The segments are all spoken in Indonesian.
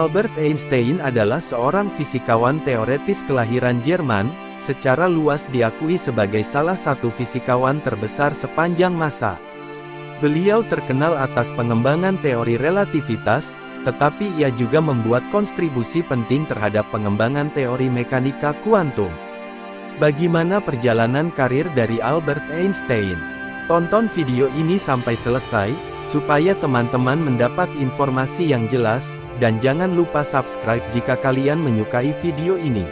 Albert Einstein adalah seorang fisikawan teoretis kelahiran Jerman, secara luas diakui sebagai salah satu fisikawan terbesar sepanjang masa. Beliau terkenal atas pengembangan teori relativitas, tetapi ia juga membuat kontribusi penting terhadap pengembangan teori mekanika kuantum. Bagaimana perjalanan karir dari Albert Einstein? Tonton video ini sampai selesai, supaya teman-teman mendapat informasi yang jelas, dan jangan lupa subscribe jika kalian menyukai video ini.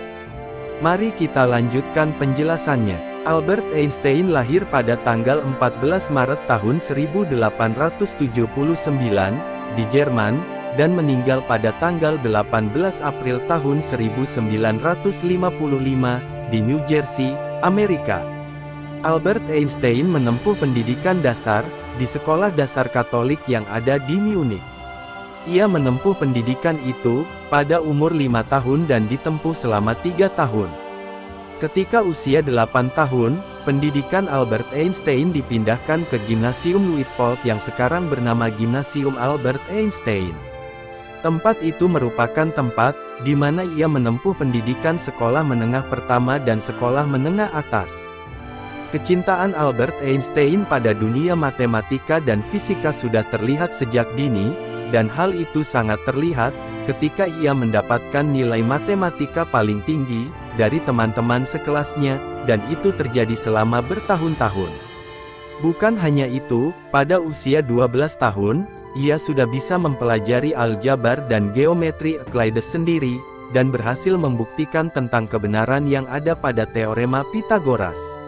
Mari kita lanjutkan penjelasannya. Albert Einstein lahir pada tanggal 14 Maret tahun 1879, di Jerman, dan meninggal pada tanggal 18 April tahun 1955, di New Jersey, Amerika. Albert Einstein menempuh pendidikan dasar, di sekolah dasar Katolik yang ada di Munich. Ia menempuh pendidikan itu, pada umur 5 tahun dan ditempuh selama 3 tahun. Ketika usia 8 tahun, pendidikan Albert Einstein dipindahkan ke Gymnasium Luitpold yang sekarang bernama Gymnasium Albert Einstein. Tempat itu merupakan tempat, di mana ia menempuh pendidikan sekolah menengah pertama dan sekolah menengah atas. Kecintaan Albert Einstein pada dunia matematika dan fisika sudah terlihat sejak dini, dan hal itu sangat terlihat, ketika ia mendapatkan nilai matematika paling tinggi, dari teman-teman sekelasnya, dan itu terjadi selama bertahun-tahun. Bukan hanya itu, pada usia 12 tahun, ia sudah bisa mempelajari aljabar dan geometri Euclides sendiri, dan berhasil membuktikan tentang kebenaran yang ada pada teorema Pythagoras.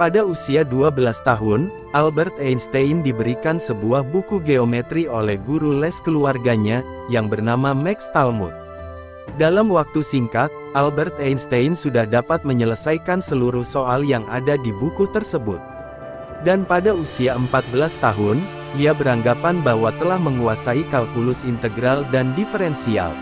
Pada usia 12 tahun, Albert Einstein diberikan sebuah buku geometri oleh guru les keluarganya, yang bernama Max Talmud. Dalam waktu singkat, Albert Einstein sudah dapat menyelesaikan seluruh soal yang ada di buku tersebut. Dan pada usia 14 tahun, ia beranggapan bahwa telah menguasai kalkulus integral dan diferensial.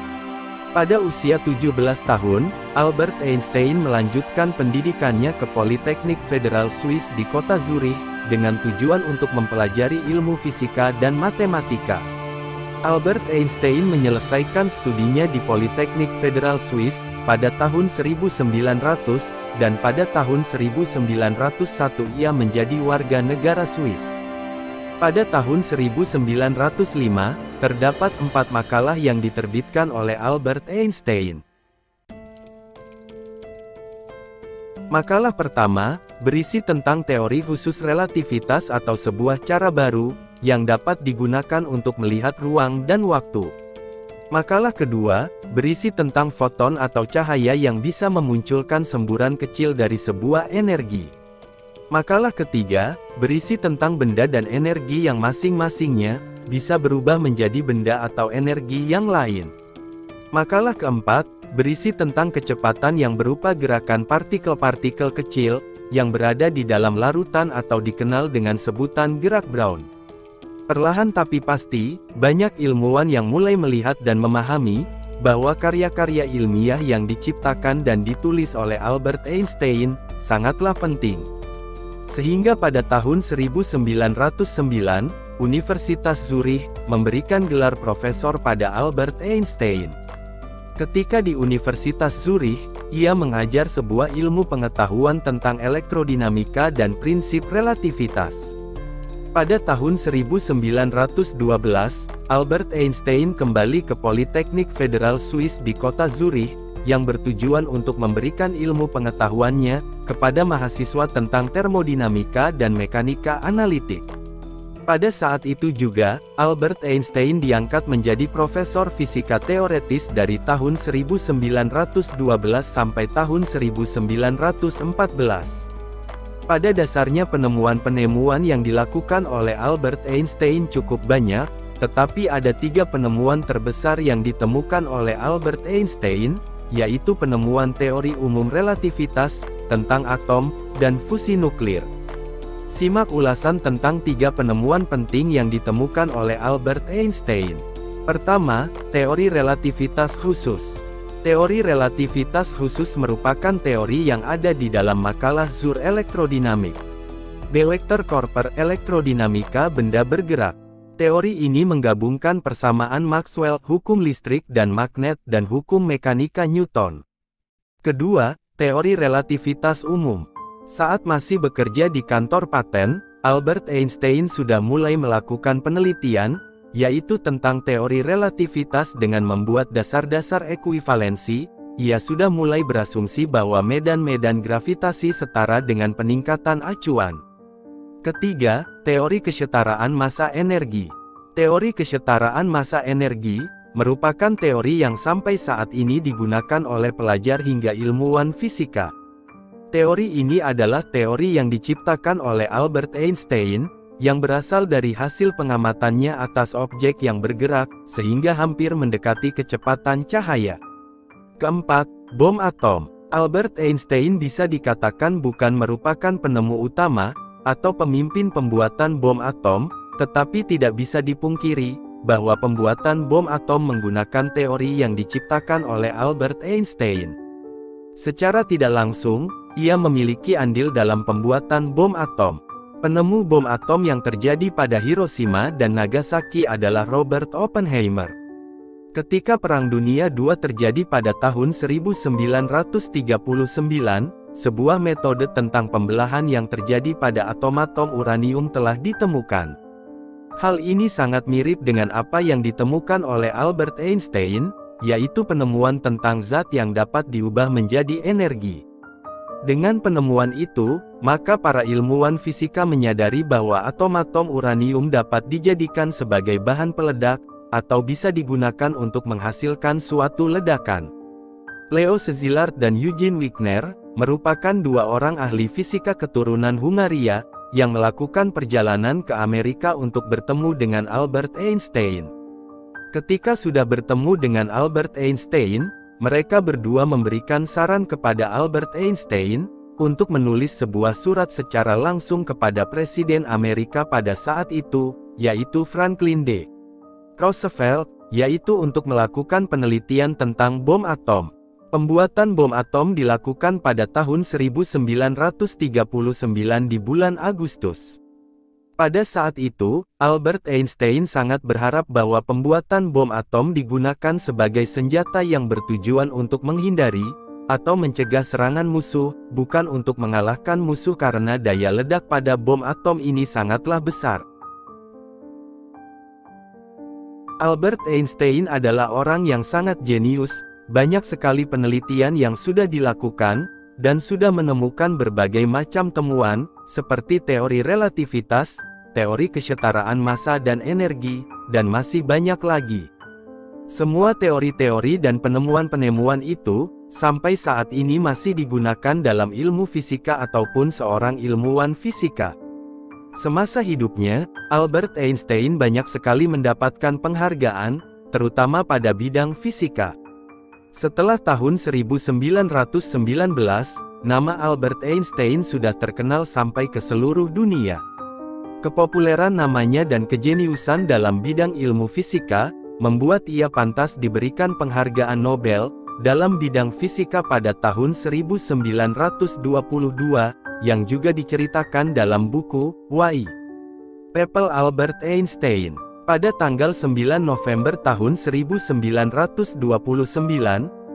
Pada usia 17 tahun, Albert Einstein melanjutkan pendidikannya ke Politeknik Federal Swiss di kota Zurich, dengan tujuan untuk mempelajari ilmu fisika dan matematika. Albert Einstein menyelesaikan studinya di Politeknik Federal Swiss, pada tahun 1900, dan pada tahun 1901 ia menjadi warga negara Swiss. Pada tahun 1905, terdapat 4 makalah yang diterbitkan oleh Albert Einstein. Makalah pertama, berisi tentang teori khusus relativitas atau sebuah cara baru, yang dapat digunakan untuk melihat ruang dan waktu. Makalah kedua, berisi tentang foton atau cahaya yang bisa memunculkan semburan kecil dari sebuah energi. Makalah ketiga, berisi tentang benda dan energi yang masing-masingnya, bisa berubah menjadi benda atau energi yang lain. Makalah keempat, berisi tentang kecepatan yang berupa gerakan partikel-partikel kecil, yang berada di dalam larutan atau dikenal dengan sebutan gerak Brown. Perlahan tapi pasti, banyak ilmuwan yang mulai melihat dan memahami, bahwa karya-karya ilmiah yang diciptakan dan ditulis oleh Albert Einstein, sangatlah penting. Sehingga pada tahun 1909, Universitas Zurich, memberikan gelar profesor pada Albert Einstein. Ketika di Universitas Zurich, ia mengajar sebuah ilmu pengetahuan tentang elektrodinamika dan prinsip relativitas. Pada tahun 1912, Albert Einstein kembali ke Politeknik Federal Swiss di kota Zurich, yang bertujuan untuk memberikan ilmu pengetahuannya kepada mahasiswa tentang termodinamika dan mekanika analitik. Pada saat itu juga, Albert Einstein diangkat menjadi profesor fisika teoretis dari tahun 1912 sampai tahun 1914. Pada dasarnya penemuan-penemuan yang dilakukan oleh Albert Einstein cukup banyak, tetapi ada 3 penemuan terbesar yang ditemukan oleh Albert Einstein, yaitu penemuan teori umum relativitas, tentang atom, dan fusi nuklir. Simak ulasan tentang 3 penemuan penting yang ditemukan oleh Albert Einstein. Pertama, teori relativitas khusus. Teori relativitas khusus merupakan teori yang ada di dalam makalah Zur Elektrodynamik. Bewegter Körper elektrodinamika benda bergerak. Teori ini menggabungkan persamaan Maxwell, hukum listrik dan magnet dan hukum mekanika Newton. Kedua, teori relativitas umum. Saat masih bekerja di kantor paten, Albert Einstein sudah mulai melakukan penelitian, yaitu tentang teori relativitas dengan membuat dasar-dasar ekuivalensi. Ia sudah mulai berasumsi bahwa medan-medan gravitasi setara dengan peningkatan acuan. Ketiga, teori kesetaraan massa energi. Teori kesetaraan massa energi merupakan teori yang sampai saat ini digunakan oleh pelajar hingga ilmuwan fisika. Teori ini adalah teori yang diciptakan oleh Albert Einstein, yang berasal dari hasil pengamatannya atas objek yang bergerak, sehingga hampir mendekati kecepatan cahaya. Keempat, bom atom. Albert Einstein bisa dikatakan bukan merupakan penemu utama, atau pemimpin pembuatan bom atom, tetapi tidak bisa dipungkiri, bahwa pembuatan bom atom menggunakan teori yang diciptakan oleh Albert Einstein. Secara tidak langsung, ia memiliki andil dalam pembuatan bom atom. Penemu bom atom yang terjadi pada Hiroshima dan Nagasaki adalah Robert Oppenheimer. Ketika Perang Dunia II terjadi pada tahun 1939, sebuah metode tentang pembelahan yang terjadi pada atom-atom uranium telah ditemukan. Hal ini sangat mirip dengan apa yang ditemukan oleh Albert Einstein, yaitu penemuan tentang zat yang dapat diubah menjadi energi. Dengan penemuan itu, maka para ilmuwan fisika menyadari bahwa atom-atom uranium dapat dijadikan sebagai bahan peledak, atau bisa digunakan untuk menghasilkan suatu ledakan. Leo Szilard dan Eugene Wigner merupakan dua orang ahli fisika keturunan Hungaria, yang melakukan perjalanan ke Amerika untuk bertemu dengan Albert Einstein. Ketika sudah bertemu dengan Albert Einstein, mereka berdua memberikan saran kepada Albert Einstein, untuk menulis sebuah surat secara langsung kepada Presiden Amerika pada saat itu, yaitu Franklin D. Roosevelt, yaitu untuk melakukan penelitian tentang bom atom. Pembuatan bom atom dilakukan pada tahun 1939 di bulan Agustus. Pada saat itu, Albert Einstein sangat berharap bahwa pembuatan bom atom digunakan sebagai senjata yang bertujuan untuk menghindari, atau mencegah serangan musuh, bukan untuk mengalahkan musuh karena daya ledak pada bom atom ini sangatlah besar. Albert Einstein adalah orang yang sangat jenius. Banyak sekali penelitian yang sudah dilakukan, dan sudah menemukan berbagai macam temuan, seperti teori relativitas, teori kesetaraan massa dan energi, dan masih banyak lagi. Semua teori-teori dan penemuan-penemuan itu, sampai saat ini masih digunakan dalam ilmu fisika ataupun seorang ilmuwan fisika. Semasa hidupnya, Albert Einstein banyak sekali mendapatkan penghargaan, terutama pada bidang fisika. Setelah tahun 1919, nama Albert Einstein sudah terkenal sampai ke seluruh dunia. Kepopuleran namanya dan kejeniusan dalam bidang ilmu fisika, membuat ia pantas diberikan penghargaan Nobel, dalam bidang fisika pada tahun 1922, yang juga diceritakan dalam buku, Why? People Albert Einstein. Pada tanggal 9 November tahun 1929,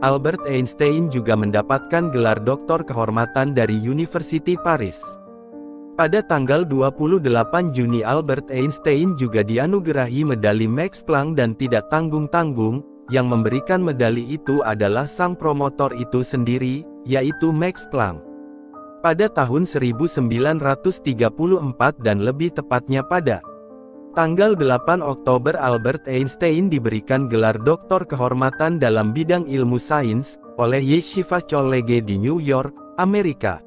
Albert Einstein juga mendapatkan gelar doktor kehormatan dari University Paris. Pada tanggal 28 Juni Albert Einstein juga dianugerahi medali Max Planck dan tidak tanggung-tanggung, yang memberikan medali itu adalah sang promotor itu sendiri, yaitu Max Planck. Pada tahun 1934 dan lebih tepatnya pada tanggal 8 Oktober Albert Einstein diberikan gelar doktor kehormatan dalam bidang ilmu sains, oleh Yeshiva College di New York, Amerika.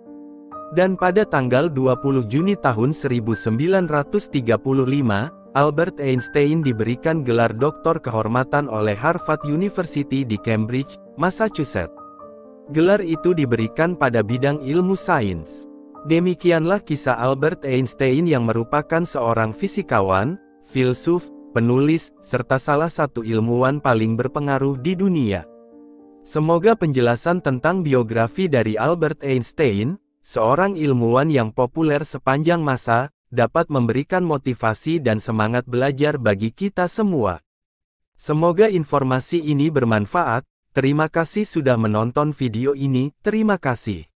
Dan pada tanggal 20 Juni tahun 1935, Albert Einstein diberikan gelar doktor kehormatan oleh Harvard University di Cambridge, Massachusetts. Gelar itu diberikan pada bidang ilmu sains. Demikianlah kisah Albert Einstein yang merupakan seorang fisikawan, filsuf, penulis, serta salah satu ilmuwan paling berpengaruh di dunia. Semoga penjelasan tentang biografi dari Albert Einstein, seorang ilmuwan yang populer sepanjang masa, dapat memberikan motivasi dan semangat belajar bagi kita semua. Semoga informasi ini bermanfaat. Terima kasih sudah menonton video ini. Terima kasih.